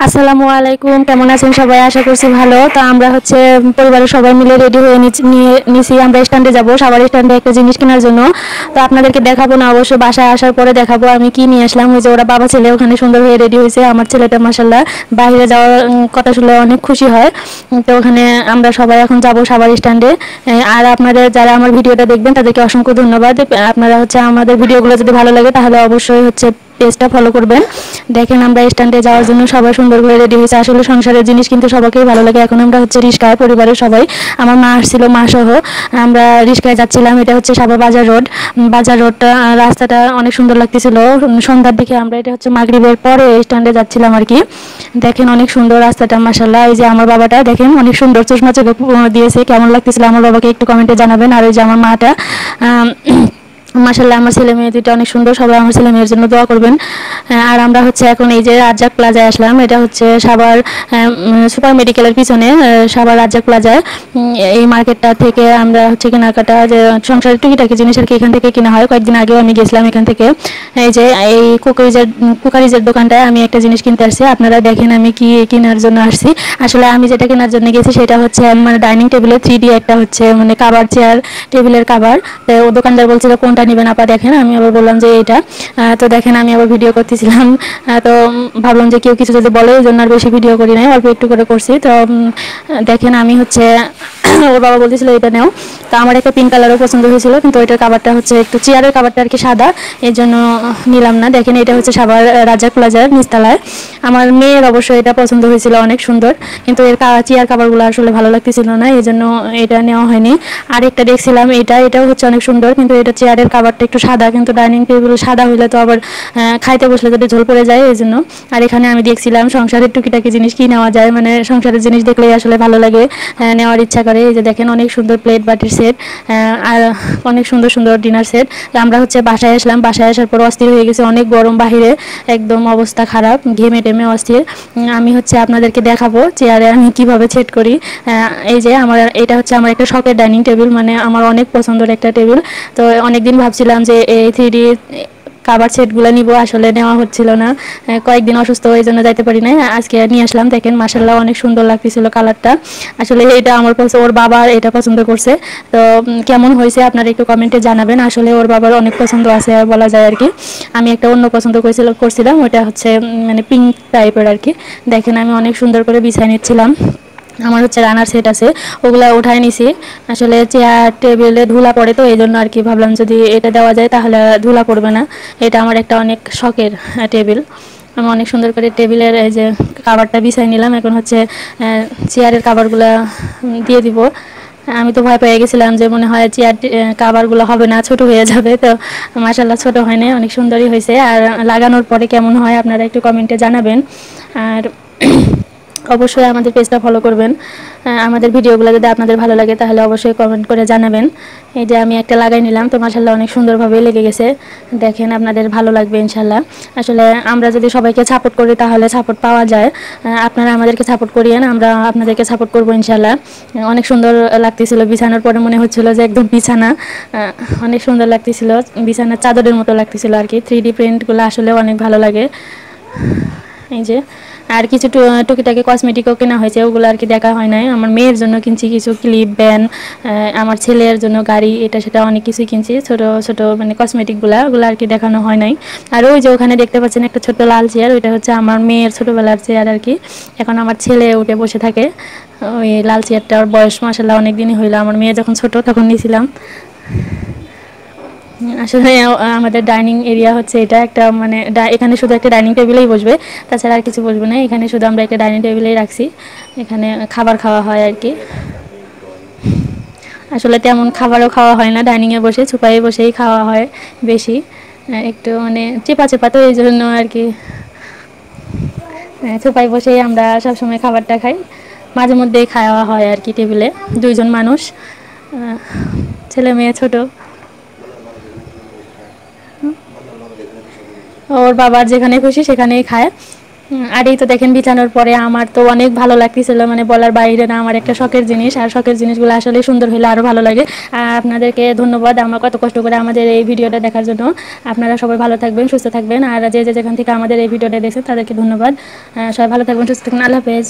আসসালামু আলাইকুম, কেমন আছেন সবাই? আশা করছি ভালো। তো আমরা হচ্ছে পরিবারের সবাই মিলে রেডি হয়ে নিছি। আমরা স্ট্যান্ডে যাব, সাভার স্ট্যান্ডে একটা জিনিস কেনার জন্য। তো আপনাদেরকে দেখাবো না, অবশ্য বাসায় আসার পরে দেখাবো আমি কি নিয়ে আসলাম। ওই যে ওরা বাবা ছেলে ওখানে সুন্দর হয়ে রেডি হয়েছে। আমার ছেলেটা মাশাআল্লাহ বাইরে যাওয়ার কথা শুনলে অনেক খুশি হয়। তো ওখানে আমরা সবাই এখন যাব সাভার স্ট্যান্ডে। আর আপনাদের যারা আমার ভিডিওটা দেখবেন তাদেরকে অসংখ্য ধন্যবাদ। আপনারা হচ্ছে আমাদের ভিডিওগুলো যদি ভালো লাগে তাহলে অবশ্যই হচ্ছে পেজটা ফলো করবেন। দেখেন আমরা স্ট্যান্ডে যাওয়ার জন্য সবাই সুন্দর করে রেডি হয়েছে। আসলে সংসারের জিনিস কিন্তু সবাইকেই ভালো লাগে। এখন আমরা হচ্ছে রিস্কায় পরিবারের সবাই, আমার মা আসছিল, মা সহ আমরা রিস্কায় যাচ্ছিলাম। এটা হচ্ছে সাভার বাজার রোড। বাজার রোডটা রাস্তাটা অনেক সুন্দর লাগতেছিল সন্ধ্যার দিকে। আমরা এটা হচ্ছে মাগরিবের পরে স্ট্যান্ডে যাচ্ছিলাম আর কি। দেখেন অনেক সুন্দর রাস্তাটা মাশাআল্লাহ। এই যে আমার বাবাটা দেখেন অনেক সুন্দর চশমা চোখে দিয়েছে। কেমন লাগতেছিল আমার বাবাকে একটু কমেন্টে জানাবেন। আর ওই যে আমার মাটা মাশাআল্লাহ, আমার ছেলে মেয়ে দুটো অনেক সুন্দর। সবাই আমার ছেলে মেয়ের জন্য দোয়া করবেন। আর আমরা হচ্ছে এখন এই যে রাজ্জাক প্লাজায় আসলাম। এটা হচ্ছে সাভার সুপার মেডিকেলের পিছনে সাভার রাজ্জাক প্লাজায়। এই মার্কেটটা থেকে আমরা হচ্ছে কেনাকাটা যে সংসারের টুকিটাকি জিনিস আর কি এখান থেকে কেনা হয়। কয়েকদিন আগেও আমি গেছিলাম এখান থেকে। এই যে এই কুকারিজের দোকানটায় আমি একটা জিনিস কিনতে আসছি। আপনারা দেখেন আমি কি কেনার জন্য আসছি। আসলে আমি যেটা কেনার জন্য গেছি সেটা হচ্ছে মানে ডাইনিং টেবিলের 3D একটা হচ্ছে মানে কাভার, চেয়ার টেবিলের কাভার। তো ও দোকানদার বলছিল কোনটা নেবেন আপা দেখেন। আমি আবার বললাম যে এইটা। তো দেখেন আমি আবার ভিডিও করতেছিলাম। তো ভাবলাম যে কেউ কিছু যদি বলে এই জন্য আর বেশি ভিডিও করি নাই, অল্প একটু করে করছি। তো দেখেন আমি হচ্ছে ওর বাবা বলতেছিল এটা নেও। তো আমার একটা পিঙ্ক কালারও পছন্দ হয়েছিল, কিন্তু ওইটার কাভারটা হচ্ছে একটু চেয়ারের কাভারটা আর কি সাদা, এই জন্য নিলাম না। দেখেন এটা হচ্ছে সাভার রাজ্জাক প্লাজার নিচতলায়। আমার মেয়ের অবশ্যই এটা পছন্দ হয়েছিল, অনেক সুন্দর, কিন্তু এর চেয়ার কাভারগুলো আসলে ভালো লাগতেছিল না, এই জন্য এটা নেওয়া হয়নি। আরেকটা দেখছিলাম এটাও হচ্ছে অনেক সুন্দর, কিন্তু এটা চেয়ারের কাভারটা একটু সাদা, কিন্তু ডাইনিং টেবিল সাদা হইলে তো আবার খাইতে বসলে যদি ঝোল পড়ে যায়, এই জন্য। আর এখানে আমি দেখছিলাম সংসারের টুকিটাকি জিনিস কি নেওয়া যায়, মানে সংসারের জিনিস দেখলেই আসলে ভালো লাগে, নেওয়ার ইচ্ছা করে। এই যে দেখেন অনেক সুন্দর প্লেট বাটির সেট, আর অনেক সুন্দর সুন্দর ডিনার সেট। আমরা হচ্ছে বাসায় আসলাম। বাসায় আসার পর অস্থির হয়ে গেছে, অনেক গরম বাহিরে, একদম অবস্থা খারাপ, ঘেমে টেমে অস্থির। আমি হচ্ছে আপনাদেরকে দেখাবো চেয়ারে আমি কিভাবে সেট করি। এই যে এটা হচ্ছে আমার একটা শখের ডাইনিং টেবিল, মানে আমার অনেক পছন্দের একটা টেবিল। তো অনেকদিন ভাবছিলাম যে এই 3D কাভার সেটগুলো নিব, আসলে নেওয়া হচ্ছিল না। কয়েকদিন অসুস্থ হয়ে জন্য যাইতে পারি নাই, আজকে নিয়ে আসলাম। দেখেন মাশাআল্লাহ অনেক সুন্দর লাগতেছিল কালারটা। আসলে এটা আমার পছন্দ, ওর বাবা এটা পছন্দ করছে। তো কেমন হয়েছে আপনারা একটু কমেন্টে জানাবেন। আসলে ওর বাবার অনেক পছন্দ আছে বলা যায় আর কি। আমি একটা অন্য পছন্দ করছিলাম, ওটা হচ্ছে মানে পিঙ্ক টাইপের আর কি। দেখেন আমি অনেক সুন্দর করে বিছাই নিচ্ছিলাম। আমার হচ্ছে রানার সেট আছে, ওগুলা উঠায় নিছি। আসলে চেয়ার টেবিলে ধুলা পড়ে, তো এই জন্য আর কি ভাবলাম যদি এটা দেওয়া যায় তাহলে ধুলা পড়বে না। এটা আমার একটা অনেক শখের টেবিল। আমি অনেক সুন্দর করে টেবিলের এই যে কাভারটা বিছাই নিলাম। এখন হচ্ছে চেয়ারের কাভারগুলো দিয়ে দিব। আমি তো ভয় পেয়ে গেছিলাম যে মনে হয় চেয়ার কাভারগুলো হবে না, ছোট হয়ে যাবে। তো মাশাআল্লাহ ছোট হয় না, অনেক সুন্দরই হয়েছে। আর লাগানোর পরে কেমন হয় আপনারা একটু কমেন্টে জানাবেন। আর অবশ্যই আমাদের পেজটা ফলো করবেন। আমাদের ভিডিওগুলো যদি আপনাদের ভালো লাগে তাহলে অবশ্যই কমেন্ট করে জানাবেন। এই যে আমি একটা লাগাই নিলাম, তো মাশাআল্লাহ অনেক সুন্দরভাবে লেগে গেছে। দেখেন আপনাদের ভালো লাগবে ইনশাআল্লাহ। আসলে আমরা যদি সবাইকে সাপোর্ট করি তাহলে সাপোর্ট পাওয়া যায়। আপনারা আমাদেরকে সাপোর্ট করিয়েন, আমরা আপনাদেরকে সাপোর্ট করবো ইনশাআল্লাহ। অনেক সুন্দর লাগতেছিল, বিছানার পরে মনে হচ্ছিল যে একদম বিছানা। অনেক সুন্দর লাগতেছিল, বিছানার চাদরের মতো লাগতেছিল আর কি। 3D প্রিন্টগুলো আসলে অনেক ভালো লাগে। এই যে আর কিছু টুকিটাকি কসমেটিকও কেনা হয়েছে, ওগুলো আর কি দেখা হয় নাই। আমার মেয়ের জন্য কিনছি কিছু ক্লিপ, ব্যান, আমার ছেলের জন্য গাড়ি, এটা সেটা অনেক কিছুই কিনছি, ছোট ছোট মানে কসমেটিকগুলো, ওগুলো আর কি দেখানো হয় নাই। আর ওই যে ওখানে দেখতে পাচ্ছেন একটা ছোট লাল চেয়ার, ওইটা হচ্ছে আমার মেয়ের ছোটোবেলার চেয়ার আর কি। এখন আমার ছেলে উঠে বসে থাকে ওই লাল চেয়ারটার। বয়স মাসাল্লাহ অনেক দিনই হইলো, আমার মেয়ে যখন ছোট তখন নিয়েছিলাম। আসলে আমাদের ডাইনিং এরিয়া হচ্ছে এটা একটা, মানে এখানে শুধু একটা ডাইনিং টেবিলেই বসবে, তাছাড়া আর কিছু বসবে না। এখানে শুধু আমরা একটা ডাইনিং টেবিলেই রাখছি, এখানে খাবার খাওয়া হয় আর কি। আসলে তেমন খাবারও খাওয়া হয় না, ডাইনিংয়ে বসে চুপায়ে বসেই খাওয়া হয় বেশি। একটু মানে চেপা চেপা, তো এই জন্য আর কি চুপায় বসেই আমরা সবসময় খাবারটা খাই। মাঝে মধ্যেই খাওয়া হয় আর কি টেবিলে, দুইজন মানুষ, ছেলে মেয়ে ছোট। ওর বাবা যেখানে খুশি সেখানেই খায়। আর এই তো দেখেন বিছানোর পরে আমার তো অনেক ভালো লাগতেছিল, মানে বলার বাইরে না, আমার একটা শখের জিনিস। আর শখের জিনিসগুলো আসলে সুন্দর হলে আরও ভালো লাগে। আর আপনাদেরকে ধন্যবাদ আমার কত কষ্ট করে আমাদের এই ভিডিওটা দেখার জন্য। আপনারা সবাই ভালো থাকবেন, সুস্থ থাকবেন। আর যে যেখান থেকে আমাদের এই ভিডিওটা দেখছেন তাদেরকে ধন্যবাদ। সবাই ভালো থাকবেন, সুস্থ থাকবেন। আল্লাহ হাফেজ।